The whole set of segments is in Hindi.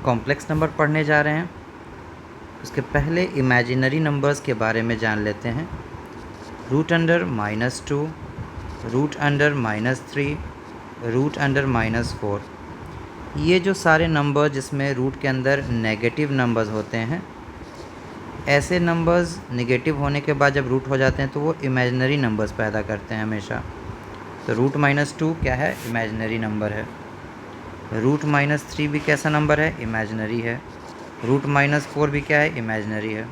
कॉम्प्लेक्स नंबर पढ़ने जा रहे हैं। उसके पहले इमेजिनरी नंबर्स के बारे में जान लेते हैं। Root under -2, root under -3, root under -4। ये जो सारे नंबर जिसमें रूट के अंदर नेगेटिव नंबर्स होते हैं, ऐसे नंबर्स नेगेटिव होने के बाद जब रूट हो जाते हैं तो वो इमेजिनरी नंबर्स पैदा करते हैं हमेशा। तो रूट -2 क्या है? इमेजिनरी नंबर है। रूट -3 भी कैसा नंबर है? इमेजिनरी है। रूट -4 भी क्या है? इमेजिनरी है।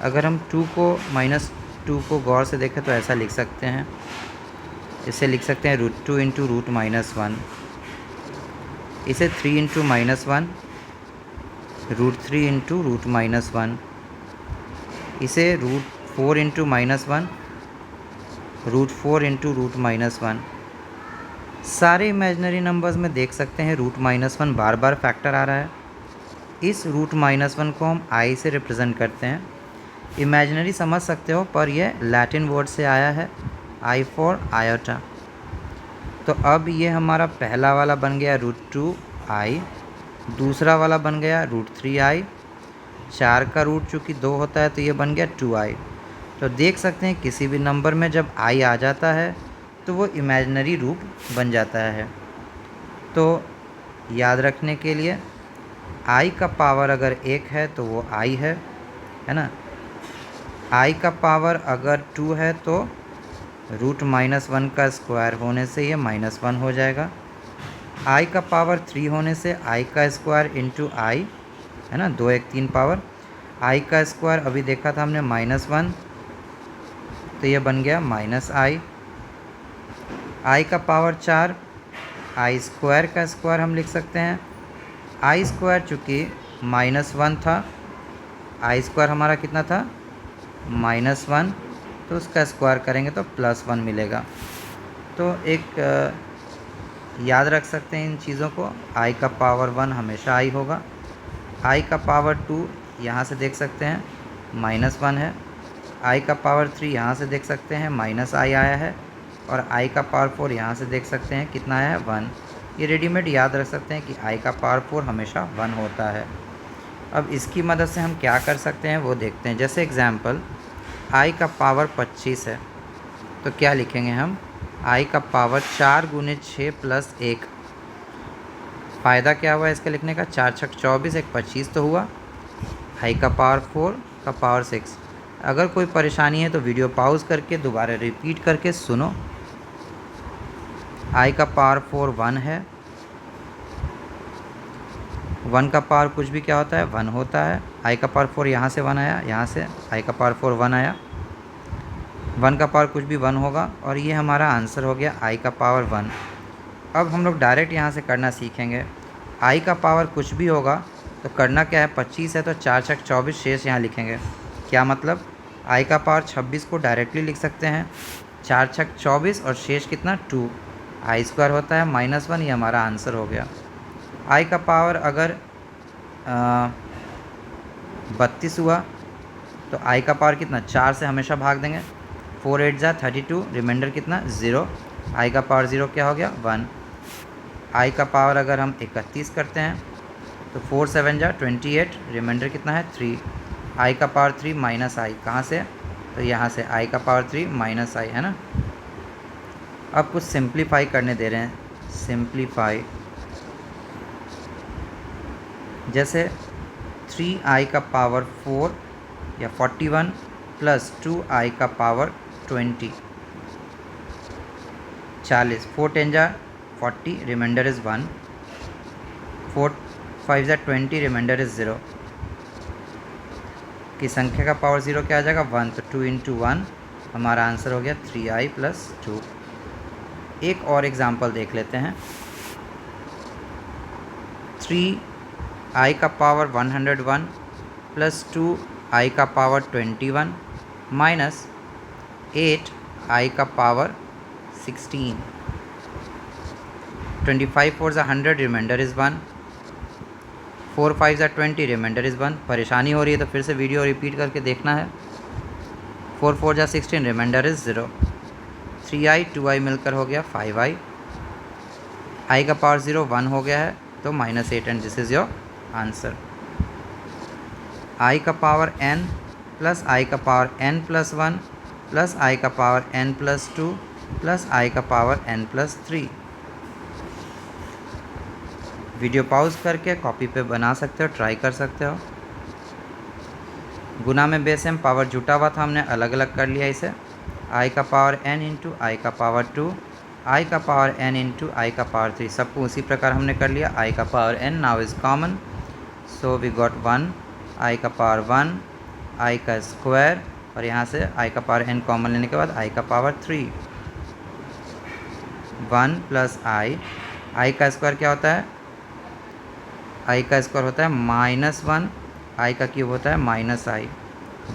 अगर हम -2 को गौर से देखें तो ऐसा लिख सकते हैं, इसे लिख सकते हैं √2 इंटू रूट -1। इसे 3 इंटू -1, √3 इंटू रूट -1। इसे √4 इंटू -1, √4 इंटू रूट -1। सारे इमेजिनरी नंबर्स में देख सकते हैं रूट -1 बार बार फैक्टर आ रहा है। इस रूट -1 को हम आई से रिप्रेजेंट करते हैं। इमेजिनरी समझ सकते हो, पर यह लैटिन वर्ड से आया है, आई फॉर आयोटा। तो अब ये हमारा पहला वाला बन गया √2i, दूसरा वाला बन गया √3i। 4 का रूट चूँकि 2 होता है तो ये बन गया 2i। तो देख सकते हैं किसी भी नंबर में जब i आ जाता है तो वो इमेजिनरी रूट बन जाता है। तो याद रखने के लिए i का पावर अगर 1 है तो वो i है ना। i का पावर अगर 2 है तो रूट -1 का स्क्वायर होने से ये -1 हो जाएगा। i का पावर 3 होने से i का स्क्वायर इंटू आई है ना, 2 1 3 पावर। i का स्क्वायर अभी देखा था हमने -1, तो ये बन गया -i। i का पावर 4, i स्क्वायर का स्क्वायर हम लिख सकते हैं। i स्क्वायर चूँकि -1 था, i स्क्वायर हमारा कितना था? -1, तो उसका स्क्वायर करेंगे तो +1 मिलेगा। तो एक याद रख सकते हैं इन चीज़ों को। i का पावर 1 हमेशा i होगा। i का पावर 2 यहाँ से देख सकते हैं -1 है। i का पावर 3 यहाँ से देख सकते हैं -i आया है। और i का पावर 4 यहाँ से देख सकते हैं कितना आया है? 1। ये रेडीमेड याद रख सकते हैं कि i का पावर 4 हमेशा 1 होता है। अब इसकी मदद से हम क्या कर सकते हैं वो देखते हैं। जैसे एग्जाम्पल, i का पावर 25 है तो क्या लिखेंगे हम? i का पावर 4 × 6 + 1। फ़ायदा क्या हुआ इसके लिखने का? 4 छक 24, 1 25 तो हुआ। i का पावर 4 का पावर 6। अगर कोई परेशानी है तो वीडियो पॉज करके दोबारा रिपीट करके सुनो। i का पावर 4 1 है। 1 का पावर कुछ भी क्या होता है? 1 होता है। i का पावर 4 यहाँ से 1 आया, यहाँ से i का पावर 4 1 आया। 1 का पावर कुछ भी 1 होगा और ये हमारा आंसर हो गया i का पावर 1। अब हम लोग डायरेक्ट यहाँ से करना सीखेंगे। i का पावर कुछ भी होगा तो करना क्या है? 25 है तो 4 छक 24 शेष यहाँ लिखेंगे। क्या मतलब? i का पावर 26 को डायरेक्टली लिख सकते हैं, 4 छक 24 और शेष कितना? 2। i स्क्वायर होता है -1, ये हमारा आंसर हो गया। i का पावर अगर 32 हुआ तो i का पावर कितना? 4 से हमेशा भाग देंगे। 4 8 जा 32, रिमाइंडर कितना? 0। i का पावर 0 क्या हो गया? 1। i का पावर अगर हम 31 करते हैं तो 4 7 जा 28, रिमाइंडर कितना है? 3। i का पावर 3 -i, कहाँ से? तो यहाँ से i का पावर 3 -i है ना। अब कुछ सिंप्लीफाई करने दे रहे हैं। सिंप्लीफाई जैसे 3i का पावर 4 या 41 + 2i का पावर 20, 40। 4 10 जा 40, रिमाइंडर इज़ 1। 4 5 जा 20, रिमाइंडर इज़ 0। की संख्या का पावर 0 क्या आ जाएगा? 1। तो 2 इंटू 1 हमारा आंसर हो गया 3i + 2। एक और एग्जाम्पल देख लेते हैं। 3i का पावर 101 + 2i का पावर 21 माइनस 8i का पावर 16। 25 4 जा 100, रिमाइंडर इज़ 1। 4 5 जा 20, रिमाइंडर इज़ 1। परेशानी हो रही है तो फिर से वीडियो रिपीट करके देखना है। 4 4 जा 16, रिमाइंडर इज़ 0। 3i 2i मिलकर हो गया 5i। i का पावर 0 1 हो गया है तो -8 and this is your answer. I का पावर n प्लस आई का power n plus 1 plus i का power n plus 2 plus i का power n plus 3। Video pause करके कॉपी पे बना सकते हो, ट्राई कर सकते हो। गुना में बेस एम पावर जुटा हुआ था, हमने अलग अलग कर लिया इसे। आई का पावर n इंटू आई का पावर 2, आई का पावर n इंटू आई का पावर 3, सबको उसी प्रकार हमने कर लिया। आई का power n now is common, so we got 1, i का पावर 1, आई का स्क्वायर, और यहाँ से आई का पावर n कॉमन लेने के बाद आई का पावर 3, 1 प्लस आई का स्क्वायर क्या होता है? आई का स्क्वायर होता है -1, आई का क्यूब होता है -i,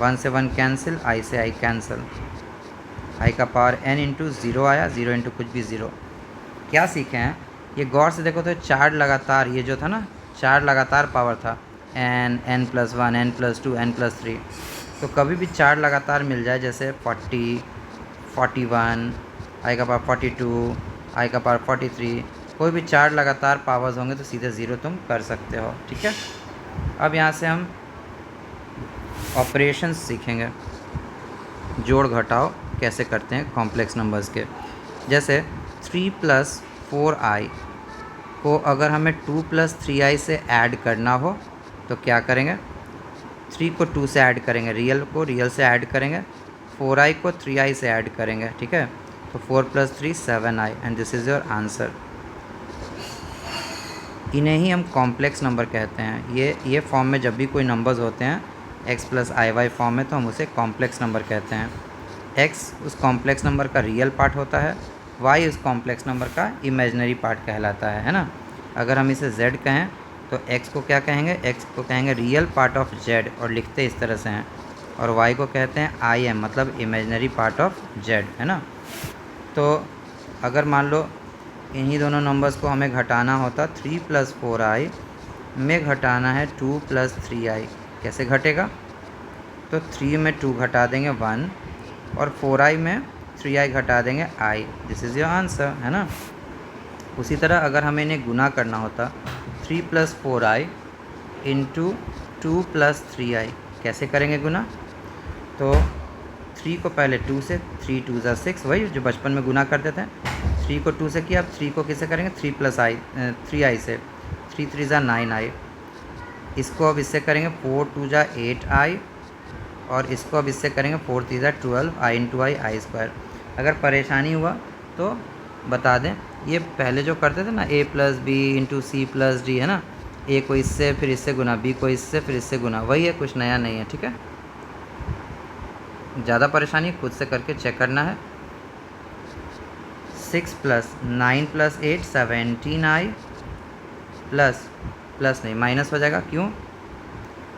1 से 1 कैंसिल, आई से आई कैंसिल। आई का पावर n इंटू 0 आया, 0 इंटू कुछ भी 0। क्या सीखे हैं ये गौर से देखो तो 4 लगातार, ये जो था ना 4 लगातार पावर था, n plus 1, n plus 2, n plus 3। तो कभी भी 4 लगातार मिल जाए, जैसे 40, 41, आई का पावर 42, आई का पावर 43, कोई भी 4 लगातार पावर्स होंगे तो सीधे 0 तुम कर सकते हो। ठीक है, अब यहाँ से हम ऑपरेशंस सीखेंगे, जोड़ घटाव कैसे करते हैं कॉम्प्लेक्स नंबर्स के। जैसे 3 प्लस 4i को अगर हमें 2 प्लस 3i से ऐड करना हो तो क्या करेंगे? 3 को 2 से ऐड करेंगे, रियल को रियल से ऐड करेंगे, 4i को 3i से ऐड करेंगे। ठीक है, तो 4 plus 3 7i and this is your answer. इन्हें ही हम कॉम्प्लेक्स नंबर कहते हैं। ये फॉर्म में जब भी कोई नंबर्स होते हैं x प्लस आई वाई फॉर्म में, तो हम उसे कॉम्प्लेक्स नंबर कहते हैं। x उस कॉम्प्लेक्स नंबर का रियल पार्ट होता है, y उस कॉम्प्लेक्स नंबर का इमेजिनरी पार्ट कहलाता है ना। अगर हम इसे z कहें तो x को क्या कहेंगे? x को कहेंगे रियल पार्ट ऑफ z, और लिखते इस तरह से हैं। और y को कहते हैं आई एम, मतलब इमेजिनरी पार्ट ऑफ z, है ना। तो अगर मान लो इन्हीं दोनों नंबर्स को हमें घटाना होता, 3 प्लस 4i में घटाना है 2 प्लस 3i, कैसे घटेगा? तो 3 में 2 घटा देंगे 1, और 4i में 3i घटा देंगे i, this is your answer, है ना। उसी तरह अगर हमें इन्हें गुना करना होता, 3 plus 4i into 2 plus 3i, कैसे करेंगे गुना? तो 3 को पहले 2 से, 3 2 ज़ा 6, वही जो बचपन में गुना करते थे। 3 को 2 से किया, अब 3 को किससे करेंगे? 3i से, 3 3 ज़ा 9i। इसको अब इससे करेंगे 4 2 ज़ा 8i, और इसको अब इससे करेंगे 4 3 ज़ा 12i इंटू आई स्क्वायर। अगर परेशानी हुआ तो बता दें, ये पहले जो करते थे ना a plus b into c plus d, है ना, a को इससे फिर इससे गुना, b को इससे फिर इससे गुना, वही है, कुछ नया नहीं है। ठीक है, ज़्यादा परेशानी खुद से करके चेक करना है। 6 प्लस 9 प्लस 8 17i, प्लस नहीं माइनस हो जाएगा, क्यों?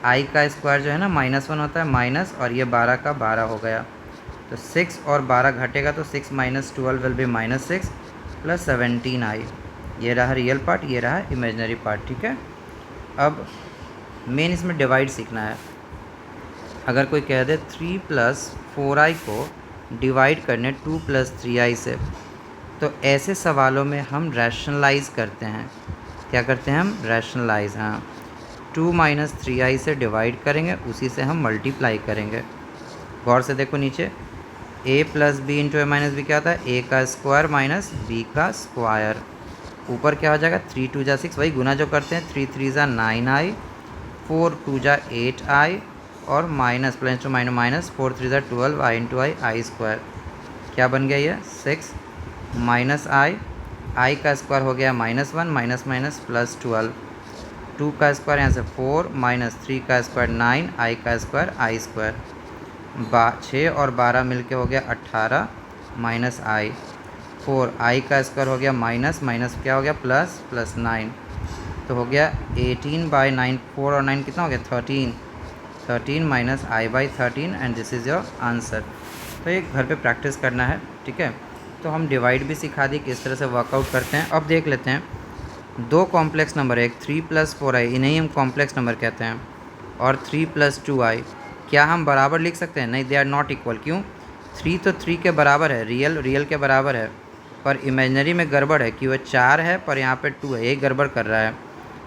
i का स्क्वायर जो है ना -1 होता है, माइनस, और ये 12 का 12 हो गया। तो 6 और 12 घटेगा तो 6 minus 12 will be -6 plus 17i। ये रहा रियल पार्ट, ये रहा इमेजिनरी पार्ट। ठीक है, अब मेन इसमें डिवाइड सीखना है। अगर कोई कह दे 3 प्लस 4i को डिवाइड करने 2 प्लस 3i से, तो ऐसे सवालों में हम रैशनलाइज़ करते हैं। क्या करते हैं हम? रैशनलाइज़। हाँ, 2 माइनस 3i से डिवाइड करेंगे, उसी से हम मल्टीप्लाई करेंगे। गौर से देखो नीचे, a plus b into a minus b क्या होता है? a का स्क्वायर माइनस b का स्क्वायर। ऊपर क्या हो जाएगा? 3 2 ज़ा 6, वही गुना जो करते हैं, 3 3 ज़ा 9i, 4 2 ज़ा 8i, और माइनस प्लस टू माइनस 4 3 ज़ा 12i इंटू आई स्क्वायर। क्या बन गया ये? 6 माइनस आई का स्क्वायर हो गया -1, माइनस माइनस प्लस 12, 2 का स्क्वायर यहाँ से 4, माइनस 3 का स्क्वायर 9, आई का स्क्वायर आई स्क्वायर। 6 और 12 मिलके हो गया 18, माइनस आई, 4 आई का स्क्वायर हो गया माइनस क्या हो गया? प्लस 9, तो हो गया 18/9, 4 और 9 कितना हो गया? 13 minus I by 13, and this is your answer. तो ये घर पे प्रैक्टिस करना है। ठीक है, तो हम डिवाइड भी सिखा दी, किस तरह से वर्कआउट करते हैं। अब देख लेते हैं, दो कॉम्प्लेक्स नंबर है, एक 3 प्लस 4i, इन्हें हम कॉम्प्लेक्स नंबर कहते हैं, और 3 प्लस 2i, क्या हम बराबर लिख सकते हैं? नहीं, दे आर नॉट इक्वल। क्यों? 3 तो 3 के बराबर है, रियल के बराबर है, पर इमेजिनरी में गड़बड़ है कि वह 4 है पर यहाँ पे 2 है, यही गड़बड़ कर रहा है।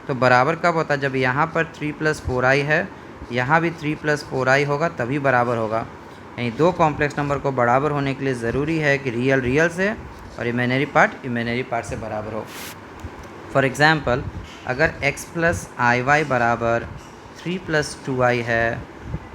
तो बराबर कब होता है? जब यहाँ पर 3 + 4i है, यहाँ भी 3 + 4i होगा, तभी बराबर होगा। यानी दो कॉम्प्लेक्स नंबर को बराबर होने के लिए ज़रूरी है कि रियल रियल से और इमेजिनरी पार्ट से बराबर हो। फॉर एग्ज़ाम्पल, अगर x + iy बराबर 3 + 2i है,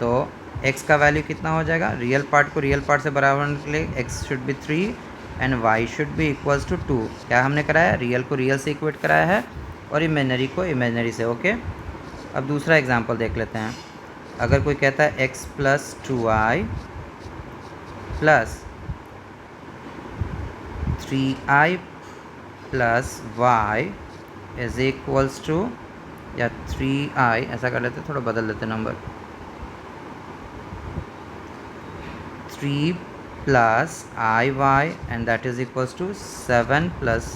तो x का वैल्यू कितना हो जाएगा? रियल पार्ट को रियल पार्ट से बराबर होने के लिए x should be 3 and y should be equals to 2। क्या हमने कराया? रियल को रियल से इक्वेट कराया है और इमेजिनरी को इमेजिनरी से। ओके, अब दूसरा एग्जांपल देख लेते हैं। अगर कोई कहता है x + 2i + 3i + y is equals to, या 3i, ऐसा कर लेते हैं, थोड़ा बदल देते नंबर, 3 + iy and that is equals to 7 +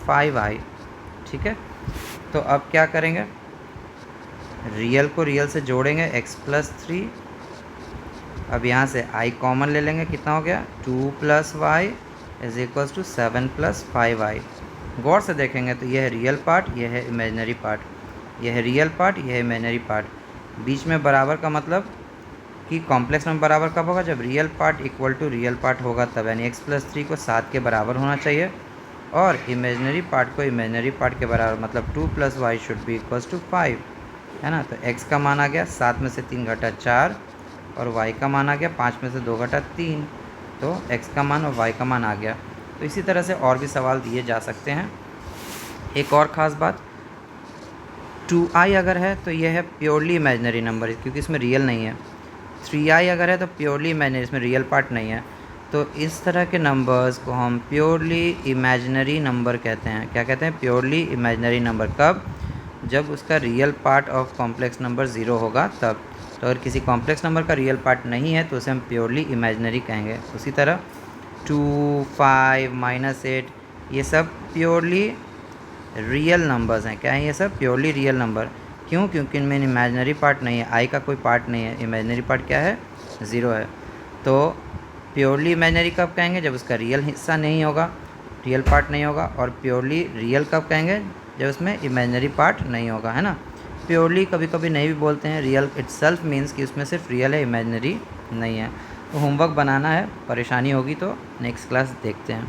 5i। ठीक है, तो अब क्या करेंगे? रियल को रियल से जोड़ेंगे, x + 3। अब यहाँ से i कॉमन ले लेंगे, कितना हो गया? 2 + y is equals to 7 + 5i। गौर से देखेंगे तो यह है रियल पार्ट, यह है इमेजिनरी पार्ट, यह है रियल पार्ट, यह है इमेजिनरी पार्ट। बीच में बराबर का मतलब कि कॉम्प्लेक्स नंबर बराबर कब होगा? जब real part equal to real part होगा तब, यानी x + 3 को 7 के बराबर होना चाहिए और इमेजिनरी पार्ट को इमेजिनरी पार्ट के बराबर, मतलब 2 + y should be equals to 5, है ना। तो x का मान आ गया 7 में से 3 घटा 4 और y का मान आ गया 5 में से 2 घटा 3। तो x का मान और y का मान आ गया। तो इसी तरह से और भी सवाल दिए जा सकते हैं। एक और ख़ास बात, 2i अगर है तो यह है प्योरली इमेजिनरी नंबर, क्योंकि इसमें रियल नहीं है। 3i अगर है तो प्योरली इमेजिनरी, इसमें रियल पार्ट नहीं है। तो इस तरह के नंबर्स को हम प्योरली इमेजिनरी नंबर कहते हैं। क्या कहते हैं? Purely imaginary number. कब? जब उसका real part of complex number 0 होगा तब। तो अगर किसी कॉम्प्लेक्स नंबर का रियल पार्ट नहीं है तो उसे हम प्योरली इमेजिनरी कहेंगे। उसी तरह 2, 5, -8 ये सब प्योरली रियल नंबर्स हैं। क्या है ये सब? Purely real number. क्यों? क्योंकि इनमें इमेजिनरी पार्ट नहीं है, आई का कोई पार्ट नहीं है। इमेजिनरी पार्ट क्या है? 0 है। तो प्योरली इमेजिनरी कब कहेंगे? जब उसका रियल हिस्सा नहीं होगा, रियल पार्ट नहीं होगा। और प्योरली रियल कब कहेंगे? जब उसमें इमेजिनरी पार्ट नहीं होगा, है ना। प्योरली कभी कभी नहीं भी बोलते हैं, रियल इटसेल्फ मीन्स कि उसमें सिर्फ रियल है, इमेजिनरी नहीं है। तो होमवर्क बनाना है, परेशानी होगी तो नेक्स्ट क्लास देखते हैं।